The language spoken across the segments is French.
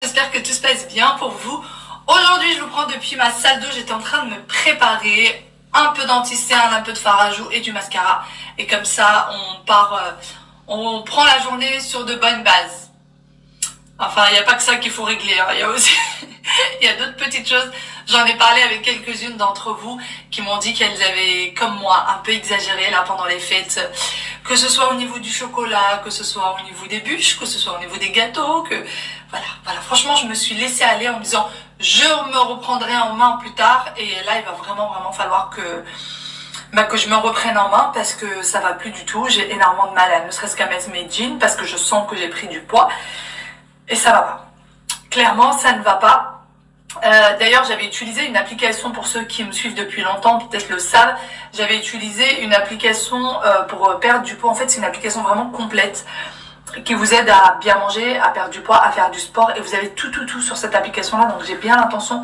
J'espère que tout se passe bien pour vous. Aujourd'hui, je vous prends depuis ma salle d'eau. J'étais en train de me préparer. Un peu d'anti-cerne, un peu de fard à joues et du mascara. Et comme ça, on prend la journée sur de bonnes bases. Enfin, il n'y a pas que ça qu'il faut régler. Il y a aussi, il y a d'autres petites choses. J'en ai parlé avec quelques-unes d'entre vous qui m'ont dit qu'elles avaient, comme moi, un peu exagéré là pendant les fêtes. Que ce soit au niveau du chocolat, que ce soit au niveau des bûches, que ce soit au niveau des gâteaux, voilà. Franchement, je me suis laissée aller en me disant, je me reprendrai en main plus tard. Et là, il va vraiment falloir que je me reprenne en main parce que ça va plus du tout. J'ai énormément de mal à ne serait-ce qu'à mettre mes jeans parce que je sens que j'ai pris du poids. Et ça va pas. Clairement, ça ne va pas. D'ailleurs, j'avais utilisé une application pour ceux qui me suivent depuis longtemps, peut-être le savent. J'avais utilisé une application pour perdre du poids. En fait, c'est une application vraiment complète qui vous aide à bien manger, à perdre du poids, à faire du sport. Et vous avez tout sur cette application-là. Donc, j'ai bien l'intention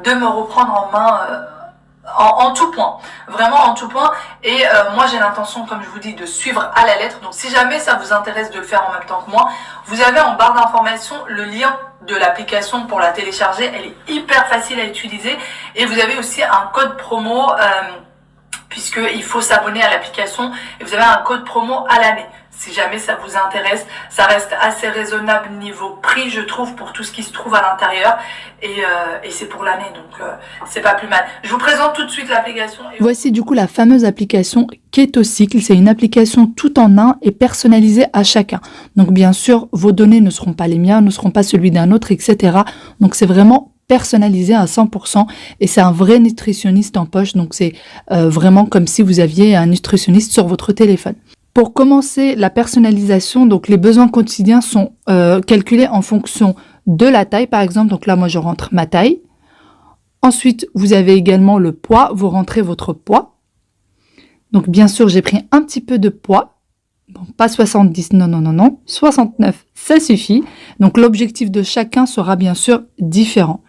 de me reprendre en main en tout point, vraiment en tout point. Et moi j'ai l'intention, comme je vous dis, de suivre à la lettre. Donc si jamais ça vous intéresse de le faire en même temps que moi, vous avez en barre d'informations le lien de l'application pour la télécharger. Elle est hyper facile à utiliser et vous avez aussi un code promo puisqu'il faut s'abonner à l'application et vous avez un code promo à l'année. Si jamais ça vous intéresse, ça reste assez raisonnable niveau prix, je trouve, pour tout ce qui se trouve à l'intérieur. Et c'est pour l'année, donc c'est pas plus mal. Je vous présente tout de suite l'application. Voici du coup la fameuse application KetoCycle. C'est une application tout en un et personnalisée à chacun. Donc bien sûr, vos données ne seront pas les miennes, ne seront pas celui d'un autre, etc. Donc c'est vraiment personnalisé à 100% et c'est un vrai nutritionniste en poche. Donc c'est vraiment comme si vous aviez un nutritionniste sur votre téléphone. Pour commencer la personnalisation, donc les besoins quotidiens sont calculés en fonction de la taille, par exemple. Donc là, moi, je rentre ma taille. Ensuite, vous avez également le poids. Vous rentrez votre poids. Donc, bien sûr, j'ai pris un petit peu de poids. Bon, pas 70, non. 69, ça suffit. Donc, l'objectif de chacun sera bien sûr différent.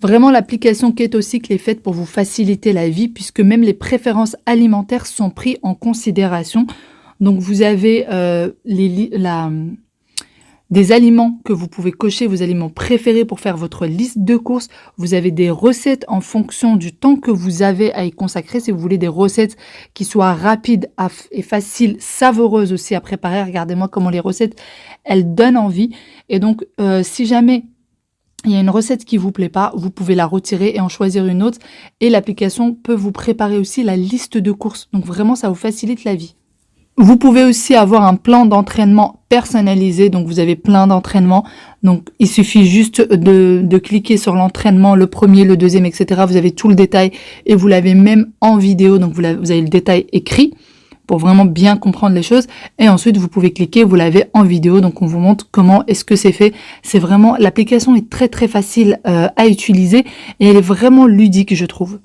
Vraiment, l'application KetoCycle est faite pour vous faciliter la vie puisque même les préférences alimentaires sont prises en considération. Donc, vous avez des aliments que vous pouvez cocher, vos aliments préférés pour faire votre liste de courses. Vous avez des recettes en fonction du temps que vous avez à y consacrer. Si vous voulez des recettes qui soient rapides et faciles, savoureuses aussi à préparer, regardez-moi comment les recettes, elles donnent envie. Et donc, si jamais il y a une recette qui vous plaît pas, vous pouvez la retirer et en choisir une autre. Et l'application peut vous préparer aussi la liste de courses. Donc, vraiment, ça vous facilite la vie. Vous pouvez aussi avoir un plan d'entraînement personnalisé, donc vous avez plein d'entraînements. Donc il suffit juste de cliquer sur l'entraînement, le premier, le deuxième, etc. Vous avez tout le détail et vous l'avez même en vidéo, donc vous avez le détail écrit pour vraiment bien comprendre les choses. Et ensuite vous pouvez cliquer, vous l'avez en vidéo, donc on vous montre comment est-ce que c'est fait. C'est vraiment, l'application est très facile à utiliser et elle est vraiment ludique, je trouve.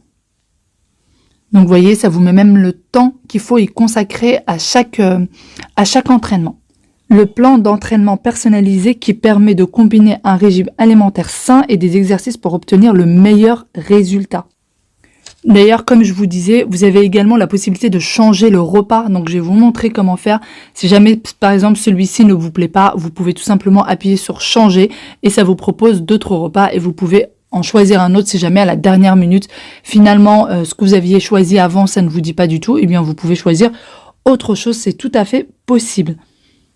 Donc, vous voyez, ça vous met même le temps qu'il faut y consacrer à chaque entraînement. Le plan d'entraînement personnalisé qui permet de combiner un régime alimentaire sain et des exercices pour obtenir le meilleur résultat. D'ailleurs, comme je vous disais, vous avez également la possibilité de changer le repas. Donc, je vais vous montrer comment faire. Si jamais, par exemple, celui-ci ne vous plaît pas, vous pouvez tout simplement appuyer sur changer et ça vous propose d'autres repas et vous pouvez en choisir un autre si jamais à la dernière minute, finalement, ce que vous aviez choisi avant, ça ne vous dit pas du tout, eh bien vous pouvez choisir autre chose, c'est tout à fait possible.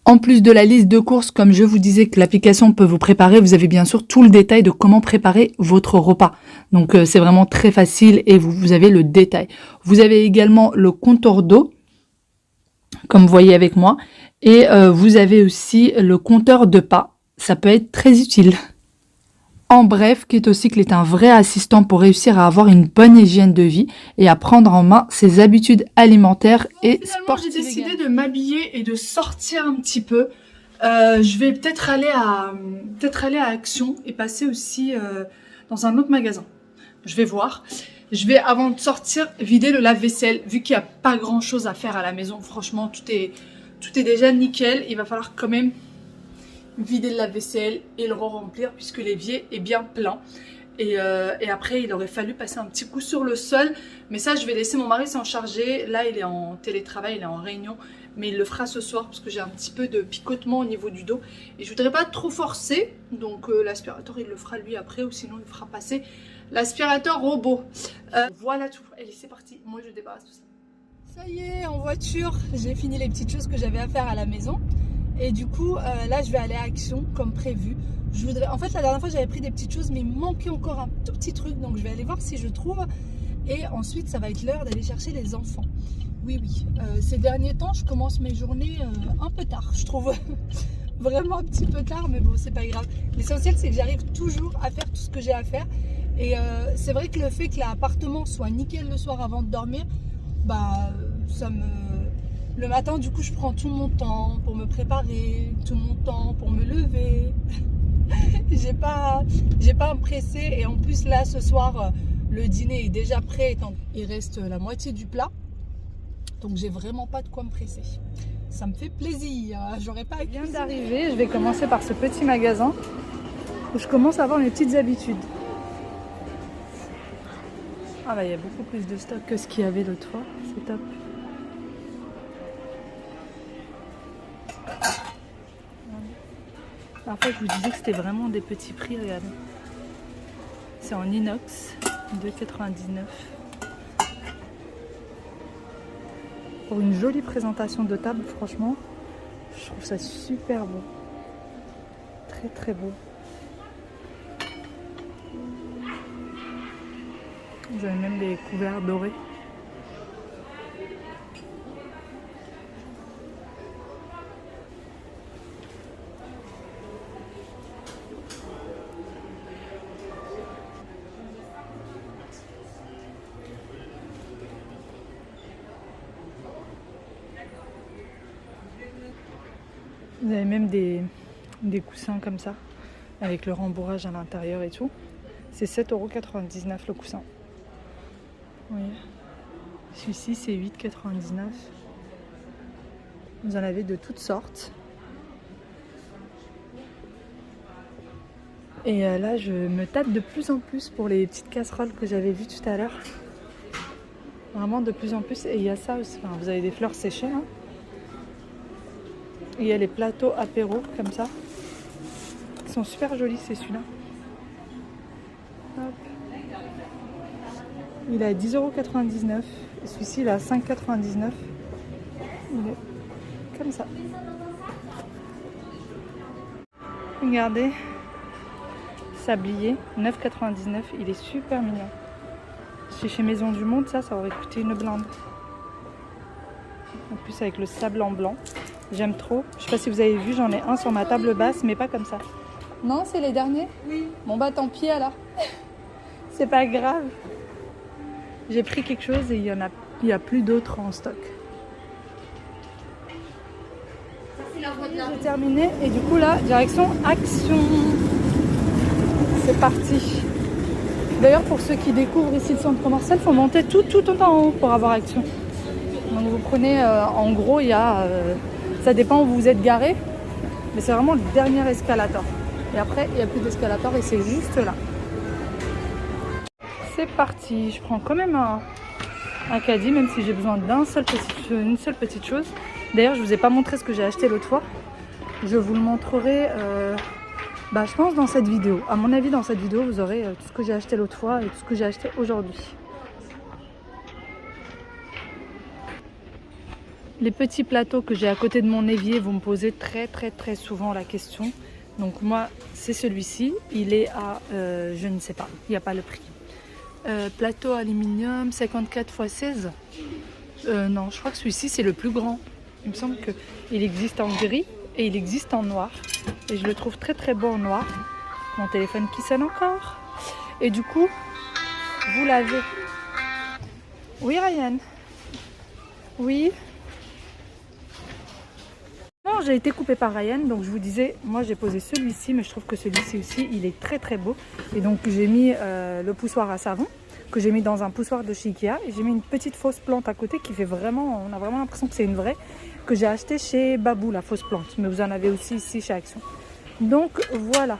En plus de la liste de courses, comme je vous disais que l'application peut vous préparer, vous avez bien sûr tout le détail de comment préparer votre repas. Donc c'est vraiment très facile et vous avez le détail. Vous avez également le compteur d'eau, comme vous voyez avec moi, et vous avez aussi le compteur de pas. Ça peut être très utile. En bref, KetoCycle est un vrai assistant pour réussir à avoir une bonne hygiène de vie et à prendre en main ses habitudes alimentaires et sportives. J'ai décidé de m'habiller et de sortir un petit peu. Je vais peut-être aller à Action et passer aussi dans un autre magasin. Je vais voir. Je vais, avant de sortir, vider le lave-vaisselle. Vu qu'il n'y a pas grand-chose à faire à la maison, franchement, tout est déjà nickel. Il va falloir quand même vider le lave-vaisselle et le remplir puisque l'évier est bien plein. Et après, il aurait fallu passer un petit coup sur le sol. Mais ça, je vais laisser mon mari s'en charger. Là, il est en télétravail, il est en réunion. mais il le fera ce soir parce que j'ai un petit peu de picotement au niveau du dos et je voudrais pas trop forcer, donc l'aspirateur il le fera lui après ou sinon il fera passer l'aspirateur robot. Voilà tout, allez c'est parti, moi je débarrasse tout ça. Ça y est, en voiture, j'ai fini les petites choses que j'avais à faire à la maison et du coup là je vais aller à Action comme prévu. En fait la dernière fois j'avais pris des petites choses mais il me manquait encore un tout petit truc, donc je vais aller voir si je trouve et ensuite ça va être l'heure d'aller chercher les enfants. Oui, ces derniers temps, je commence mes journées un peu tard, je trouve. Vraiment un petit peu tard, mais bon, c'est pas grave. L'essentiel, c'est que j'arrive toujours à faire tout ce que j'ai à faire. Et c'est vrai que le fait que l'appartement soit nickel le soir avant de dormir, bah, le matin, du coup, je prends tout mon temps pour me préparer, tout mon temps pour me lever. J'ai pas à me presser. Et en plus, là, ce soir, le dîner est déjà prêt. Il reste la moitié du plat. Donc j'ai vraiment pas de quoi me presser. Ça me fait plaisir. J'aurais pas à cuisiner. Je viens d'arriver, je vais commencer par ce petit magasin où je commence à avoir mes petites habitudes. Ah bah il y a beaucoup plus de stock que ce qu'il y avait l'autre fois. C'est top. En fait je vous disais que c'était vraiment des petits prix, regardez. C'est en inox, 2,99 €. Pour une jolie présentation de table, franchement, je trouve ça super beau. Très très beau. Vous avez même des couverts dorés. Vous avez même des coussins comme ça, avec le rembourrage à l'intérieur et tout. C'est 7,99 € le coussin. Oui. Celui-ci, c'est 8,99 €. Vous en avez de toutes sortes. Et là, je me tâte de plus en plus pour les petites casseroles que j'avais vues tout à l'heure. Vraiment de plus en plus. Et il y a ça aussi. Enfin, vous avez des fleurs séchées, hein. Et il y a les plateaux apéro comme ça. Ils sont super jolis, c'est celui-là. Il est à 10,99 €. Et celui-ci, il est à 5,99 €. Il est comme ça. Regardez. Sablier, 9,99 €. Il est super mignon. C'est chez Maison du Monde, ça aurait coûté une blinde. En plus, avec le sable en blanc. J'aime trop. Je sais pas si vous avez vu, j'en ai un sur ma table basse, mais pas comme ça. Non, c'est les derniers? Oui. Bon bah tant pis alors. C'est pas grave. J'ai pris quelque chose et il y a plus d'autres en stock. J'ai terminé et du coup là, direction Action. C'est parti. D'ailleurs, pour ceux qui découvrent ici le centre commercial, il faut monter tout en haut pour avoir Action. Donc vous prenez, en gros, il y a... ça dépend où vous êtes garé, mais c'est vraiment le dernier escalator. Et après, il n'y a plus d'escalator et c'est juste là. C'est parti. Je prends quand même un caddie, même si j'ai besoin d'une seule petite chose. D'ailleurs, je ne vous ai pas montré ce que j'ai acheté l'autre fois. Je vous le montrerai, je pense, dans cette vidéo. À mon avis, dans cette vidéo, vous aurez tout ce que j'ai acheté l'autre fois et tout ce que j'ai acheté aujourd'hui. Les petits plateaux que j'ai à côté de mon évier vont me poser très souvent la question. Donc moi, c'est celui-ci. Il est à, je ne sais pas, il n'y a pas le prix. Plateau aluminium 54 x 16. Non, je crois que celui-ci, c'est le plus grand. Il me semble qu'il existe en gris et il existe en noir. Et je le trouve très beau en noir. Mon téléphone qui sonne encore. Et du coup, vous l'avez. Oui, Ryan. Oui. Non, j'ai été coupée par Ryan, donc je vous disais, moi j'ai posé celui-ci, mais je trouve que celui-ci aussi, il est très beau. Et donc j'ai mis le poussoir à savon, que j'ai mis dans un poussoir de chez Ikea, et j'ai mis une petite fausse plante à côté qui fait vraiment, on a vraiment l'impression que c'est une vraie, que j'ai acheté chez Babou, la fausse plante, mais vous en avez aussi ici chez Action. Donc voilà,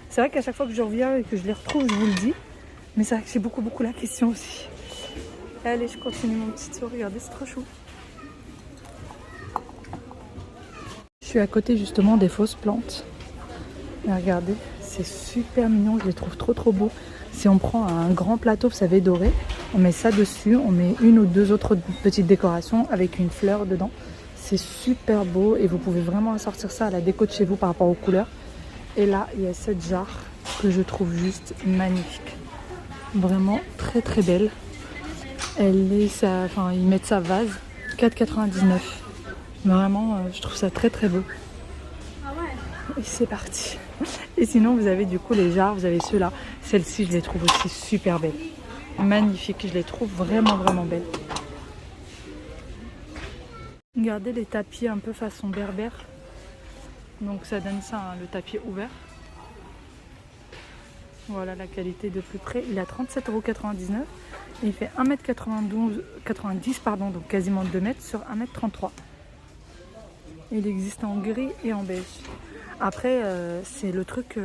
c'est vrai qu'à chaque fois que je reviens et que je les retrouve, je vous le dis, mais c'est vrai que j'ai beaucoup la question aussi. Allez, je continue mon petit tour, regardez, c'est trop chou. Je suis à côté justement des fausses plantes. Et regardez, c'est super mignon, je les trouve trop beaux. Si on prend un grand plateau, vous savez, doré, on met ça dessus, on met une ou deux autres petites décorations avec une fleur dedans. C'est super beau et vous pouvez vraiment assortir ça à la déco de chez vous par rapport aux couleurs. Et là, il y a cette jarre que je trouve juste magnifique. Vraiment très belle. Elle est, enfin, ils mettent sa vase, 4,99 €. Vraiment, je trouve ça très beau. Et c'est parti. Et sinon, vous avez du coup les jarres, vous avez ceux-là. Celles-ci, je les trouve aussi super belles. Magnifiques, je les trouve vraiment belles. Regardez les tapis un peu façon berbère. Donc ça donne ça, hein, le tapis ouvert. Voilà la qualité de plus près. Il a 37,99 € et il fait 1,90 m, donc quasiment 2 mètres sur 1,33 m. Il existe en gris et en beige. Après, c'est le truc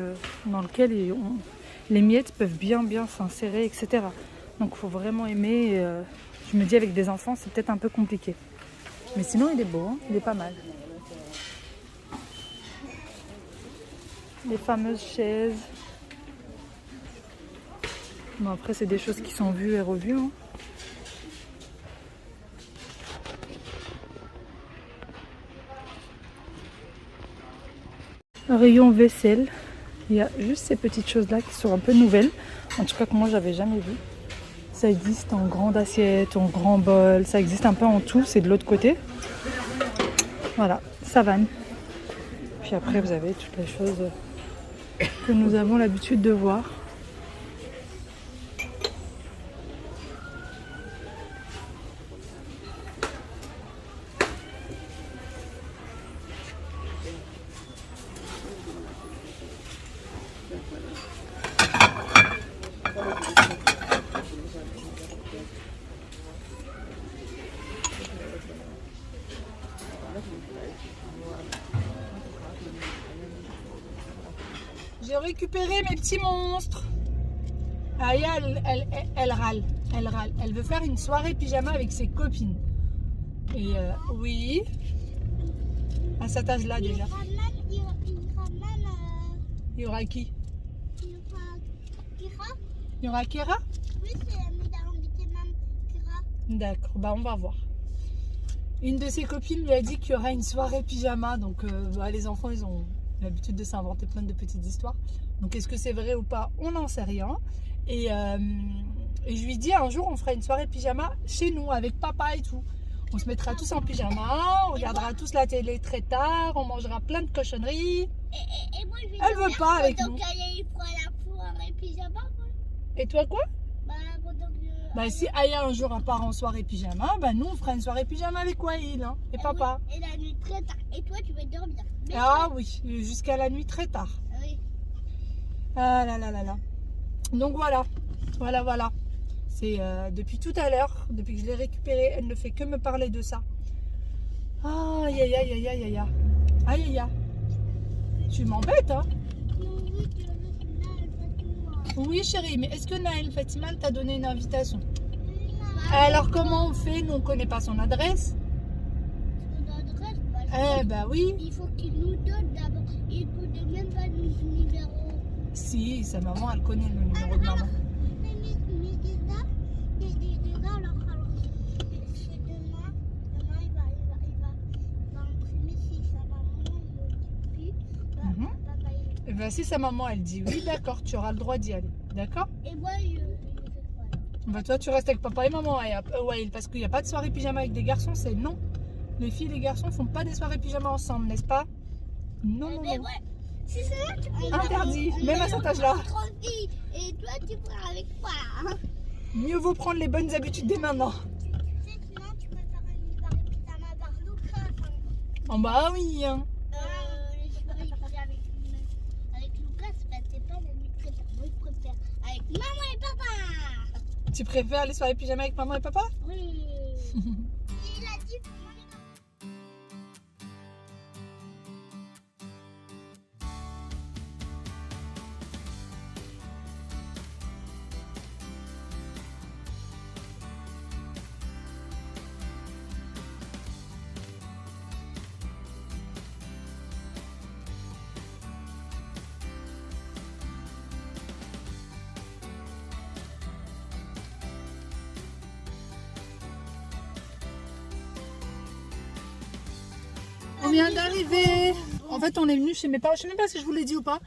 dans lequel les miettes peuvent bien s'insérer, etc. Donc il faut vraiment aimer. Je me dis avec des enfants, c'est peut-être un peu compliqué. Mais sinon, il est beau, hein, il est pas mal. Les fameuses chaises. Bon, après, c'est des choses qui sont vues et revues. Hein. Rayon vaisselle. Il y a juste ces petites choses-là qui sont un peu nouvelles. En tout cas, que moi, j'avais jamais vu. Ça existe en grande assiette, en grand bol. Ça existe un peu en tout. C'est de l'autre côté. Voilà, Savane. Puis après, vous avez toutes les choses que nous avons l'habitude de voir. J'ai récupéré mes petits monstres. Aya, elle râle. Elle râle. Elle veut faire une soirée pyjama avec ses copines. Et oui. À cet âge-là déjà. Il y aura qui? Il y aura Kira? Oui, c'est invité même Kira. D'accord, bah on va voir. Une de ses copines lui a dit qu'il y aura une soirée pyjama. Donc les enfants, ils ont l'habitude de s'inventer plein de petites histoires. Donc est-ce que c'est vrai ou pas? On n'en sait rien. Et je lui dis un jour on fera une soirée pyjama chez nous avec papa et tout. On se mettra tous en pyjama, on regardera tous la télé très tard, on mangera plein de cochonneries. Et moi, je vais Elle veut pas avec nous. Donc, il fera la soirée pyjama. Et toi quoi? Bah, pendant que... Bah si Aya un jour part en soirée pyjama, bah nous on fera une soirée pyjama avec Wael hein, et papa. Oui, et la nuit très tard. Et toi, tu vas dormir. Mais Ah oui, jusqu'à la nuit très tard. oui. Ah là là là là. Donc voilà, voilà. C'est depuis tout à l'heure, depuis que je l'ai récupéré, elle ne fait que me parler de ça. Aïe aïe aïe aïe aïe aïe aïe aïe aïe. Tu m'embêtes hein. Oui, tu as vu, là, elle va tout voir. Oui chérie, mais est-ce que Naël Fatima t'a donné une invitation? Bah, Alors comment on fait? Nous on connaît pas son adresse. son adresse, bah, Eh bah oui. il faut qu'il nous donne d'abord. Il ne connaît même pas nos numéros. Si, sa maman elle connaît le numéro de maman. Mais déjà, alors, c'est demain, il va imprimer si sa maman ne dit plus. Mhm. Papa, Et bah si sa maman elle dit oui d'accord, tu auras le droit d'y aller. D'accord? et moi, je fais quoi là? Bah toi tu restes avec papa et maman Wael, parce qu'il n'y a pas de soirée pyjama avec des garçons, c'est non. Les filles et les garçons font pas des soirées pyjama ensemble, n'est-ce pas? Non, non, Mais non. ouais, c'est ça, tu peux Interdit, même à cet âge-là. Tranquille. Et toi, tu pars avec moi. Hein. Mieux vaut prendre les bonnes habitudes dès maintenant. Tu sais, sinon, tu peux faire une soirée pyjama par Lucas. Hein. Oh bah oui hein. Les soirées pyjama avec Lucas, bah, c'est pas la nuit très tard. Moi, je préfère avec maman et papa. Tu préfères les soirées pyjama avec maman et papa? Oui. Il a dit pour moi. vient d'arriver. En fait, on est venu chez mes parents. Je sais même pas si je vous l'ai dit ou pas.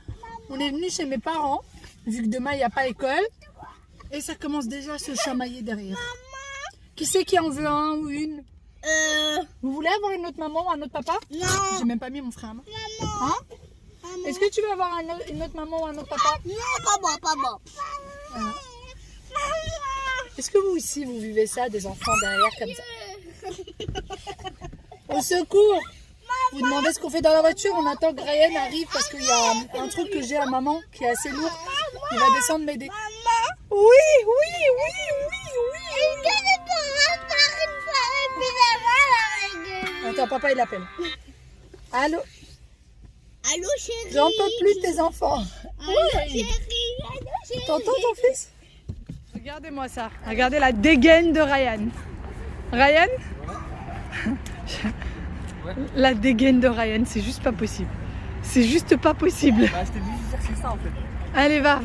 On est venu chez mes parents, vu que demain, il n'y a pas école. Et ça commence déjà à se chamailler derrière. Qui c'est qui en veut un ou une? Vous voulez avoir une autre maman ou un autre papa? Non. J'ai même pas mis mon frère. Hein? Maman. Est-ce que tu veux avoir une autre maman ou un autre papa? Non, pas moi, pas moi. Voilà. Est-ce que vous aussi, vous vivez ça, des enfants derrière comme ça? Au secours! Vous demandez ce qu'on fait dans la voiture, on attend que Ryan arrive parce qu'il y a un truc que j'ai à maman qui est assez lourd. Il va descendre m'aider. Oui, oui, oui, oui, oui. Attends, papa il appelle. Allô? Allô chérie. J'en peux plus de tes enfants. Allô chérie. Allô chérie. T'entends ton fils? Regardez-moi ça. Regardez la dégaine de Ryan. Ryan? La dégaine de Ryan, c'est juste pas possible. C'est juste pas possible. Bah, je t'ai dit de chercher ça en fait. Allez, va.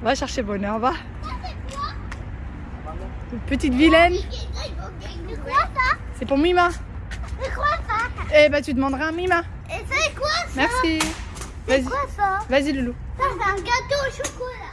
Va chercher bonheur, va. Petite vilaine. C'est quoi ça? C'est pour Mima. C'est quoi ça? Eh ben, tu demanderas à Mima. Et c'est quoi ça? Merci. C'est Vas-y, quoi ça? vas-y, Loulou. Ça c'est un gâteau au chocolat.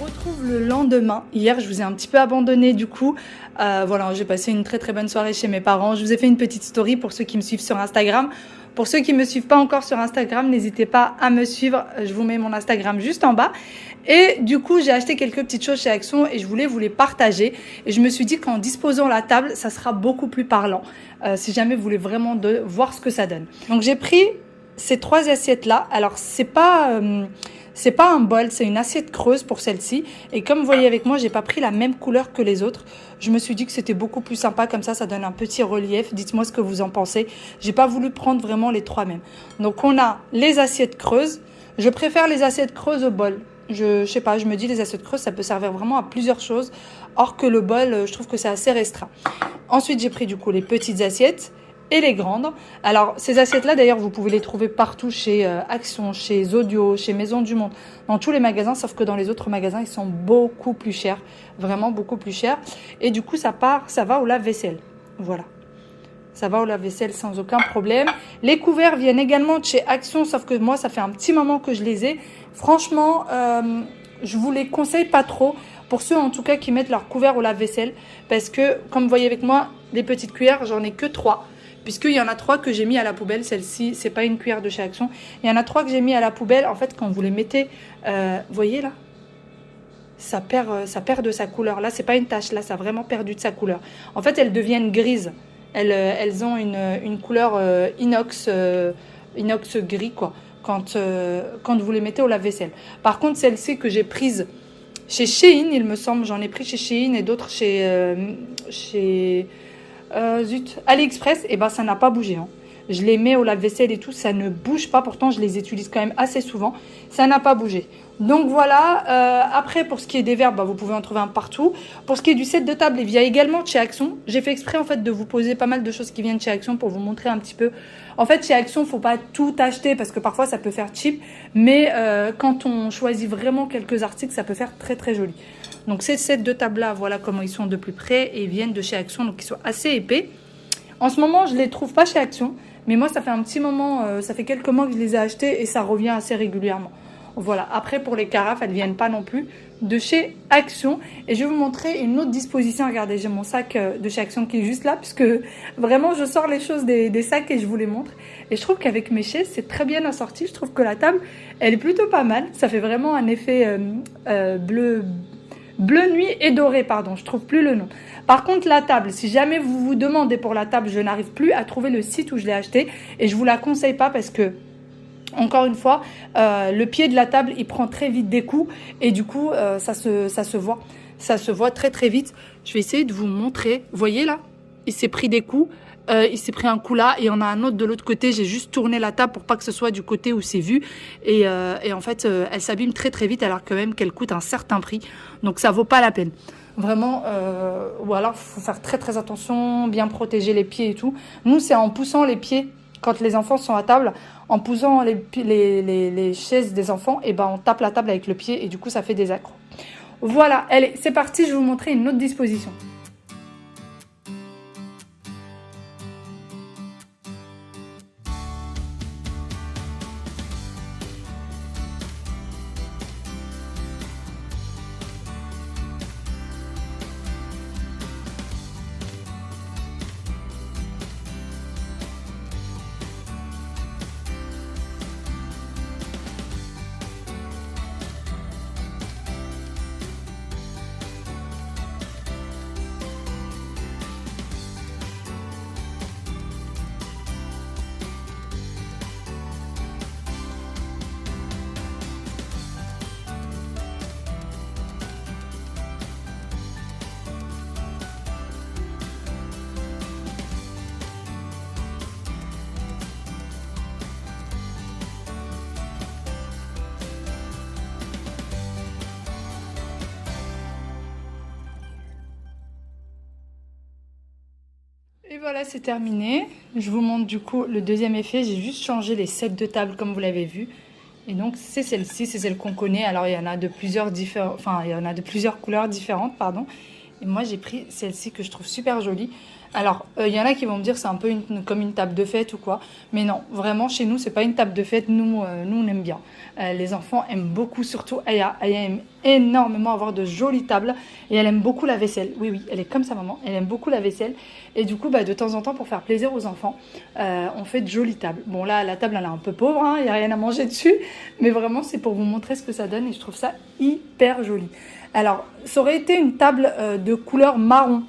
On retrouve le lendemain. Hier, je vous ai un petit peu abandonné du coup. Voilà, j'ai passé une très très bonne soirée chez mes parents. Je vous ai fait une petite story pour ceux qui me suivent sur Instagram. Pour ceux qui ne me suivent pas encore sur Instagram, n'hésitez pas à me suivre. Je vous mets mon Instagram juste en bas. Et du coup, j'ai acheté quelques petites choses chez Action et je voulais vous les partager. Et je me suis dit qu'en disposant la table, ça sera beaucoup plus parlant. Si jamais vous voulez vraiment voir ce que ça donne. Donc j'ai pris ces 3 assiettes-là. Alors, c'est pas un bol, c'est une assiette creuse pour celle-ci. Et comme vous voyez avec moi, j'ai pas pris la même couleur que les autres. Je me suis dit que c'était beaucoup plus sympa, comme ça donne un petit relief. Dites-moi ce que vous en pensez. J'ai pas voulu prendre vraiment les 3 mêmes. Donc on a les assiettes creuses. Je préfère les assiettes creuses au bol. Je sais pas, je me dis les assiettes creuses, ça peut servir vraiment à plusieurs choses. Or que le bol, je trouve que c'est assez restreint. Ensuite, j'ai pris du coup les petites assiettes et les grandes. Alors, ces assiettes-là, d'ailleurs, vous pouvez les trouver partout chez Action, chez Zodio, chez Maison du Monde, dans tous les magasins, sauf que dans les autres magasins, ils sont beaucoup plus chers, vraiment beaucoup plus chers. Et du coup, ça va au lave-vaisselle. Voilà. Ça va au lave-vaisselle sans aucun problème. Les couverts viennent également de chez Action, sauf que moi, ça fait un petit moment que je les ai. Franchement, je vous les conseille pas trop. Pour ceux, en tout cas, qui mettent leurs couverts au lave-vaisselle. Parce que, comme vous voyez avec moi, les petites cuillères, j'en ai que 3. Puisqu'il y en a 3 que j'ai mis à la poubelle. Celle-ci, c'est pas une cuillère de chez Action. Il y en a 3 que j'ai mis à la poubelle. En fait, quand vous les mettez, vous voyez là, ça perd de sa couleur. Là, c'est pas une tache. Là, ça a vraiment perdu de sa couleur. En fait, elles deviennent grises. Elles ont une couleur inox gris, quoi. Quand vous les mettez au lave-vaisselle. Par contre, celle-ci que j'ai prise chez Shein, il me semble, j'en ai pris chez Shein et d'autres chez AliExpress, et ben ça n'a pas bougé. Hein. je les mets au lave-vaisselle et tout, ça ne bouge pas. Pourtant, je les utilise quand même assez souvent. Ça n'a pas bougé. Donc voilà, après pour ce qui est des verres, vous pouvez en trouver un partout. Pour ce qui est du set de table, il vient également de chez Action. J'ai fait exprès en fait de vous poser pas mal de choses qui viennent de chez Action pour vous montrer un petit peu. En fait, chez Action, faut pas tout acheter parce que parfois ça peut faire cheap. Mais quand on choisit vraiment quelques articles, ça peut faire très très joli. Donc ces sets de table là, voilà comment ils sont de plus près et ils viennent de chez Action, donc ils sont assez épais. En ce moment, je les trouve pas chez Action, mais moi ça fait un petit moment, ça fait quelques mois que je les ai achetés et ça revient assez régulièrement. Voilà, après pour les carafes, elles ne viennent pas non plus de chez Action. Et je vais vous montrer une autre disposition. Regardez, j'ai mon sac de chez Action qui est juste là, puisque vraiment je sors les choses des sacs et je vous les montre. Et je trouve qu'avec mes chaises, c'est très bien assorti. Je trouve que la table, elle est plutôt pas mal. Ça fait vraiment un effet bleu nuit et doré, pardon, je trouve plus le nom. Par contre, la table, si jamais vous vous demandez pour la table, je n'arrive plus à trouver le site où je l'ai acheté et je vous la conseille pas parce que encore une fois, le pied de la table, il prend très vite des coups et du coup, ça se voit. Ça se voit très très vite. Je vais essayer de vous montrer. Vous voyez là, il s'est pris des coups. Il s'est pris un coup là et il y en a un autre de l'autre côté. J'ai juste tourné la table pour pas que ce soit du côté où c'est vu. Et en fait, elle s'abîme très très vite alors que même qu'elle coûte un certain prix. Donc ça vaut pas la peine. Vraiment, ou alors il faut faire très très attention, bien protéger les pieds et tout. Nous, c'est en poussant les pieds quand les enfants sont à table, en poussant les chaises des enfants, et on tape la table avec le pied et du coup ça fait des accros. Voilà, allez, c'est parti, je vais vous montrer une autre disposition. Et voilà, c'est terminé. Je vous montre du coup le deuxième effet. J'ai juste changé les sets de table comme vous l'avez vu. Et donc c'est celle-ci, c'est celle qu'on connaît. Alors il y en a de plusieurs couleurs différentes, pardon. Et moi j'ai pris celle-ci que je trouve super jolie. Alors il y en a qui vont me dire c'est un peu comme une table de fête ou quoi. Mais non, vraiment chez nous c'est pas une table de fête. Nous on aime bien. Les enfants aiment beaucoup, surtout Aya. Aya aime énormément avoir de jolies tables. Et elle aime beaucoup la vaisselle. Oui, oui, elle est comme sa maman. Elle aime beaucoup la vaisselle. Et du coup, de temps en temps, pour faire plaisir aux enfants, on fait de jolies tables. Bon, là, la table, elle est un peu pauvre. Il n'y a rien à manger dessus. Mais vraiment, c'est pour vous montrer ce que ça donne. Et je trouve ça hyper joli. Alors, ça aurait été une table de couleur marron.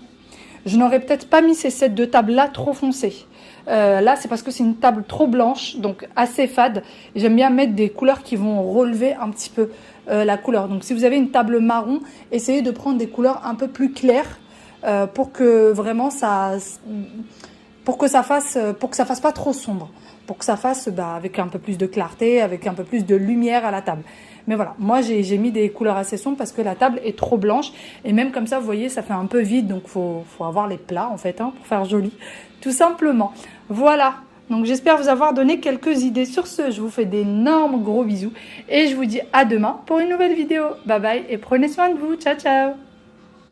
Je n'aurais peut-être pas mis ces sets de table-là trop foncés. Là, c'est parce que c'est une table trop blanche, donc assez fade. Et j'aime bien mettre des couleurs qui vont relever un petit peu la couleur. Donc, si vous avez une table marron, essayez de prendre des couleurs un peu plus claires pour que vraiment pour que ça fasse pas trop sombre. Pour que ça fasse avec un peu plus de clarté, avec un peu plus de lumière à la table. Mais voilà, moi j'ai mis des couleurs assez sombres parce que la table est trop blanche. Et même comme ça, vous voyez, ça fait un peu vide. Donc faut avoir les plats en fait pour faire joli. Tout simplement. Voilà. Donc j'espère vous avoir donné quelques idées. Sur ce, je vous fais d'énormes gros bisous. Et je vous dis à demain pour une nouvelle vidéo. Bye bye et prenez soin de vous. Ciao, ciao.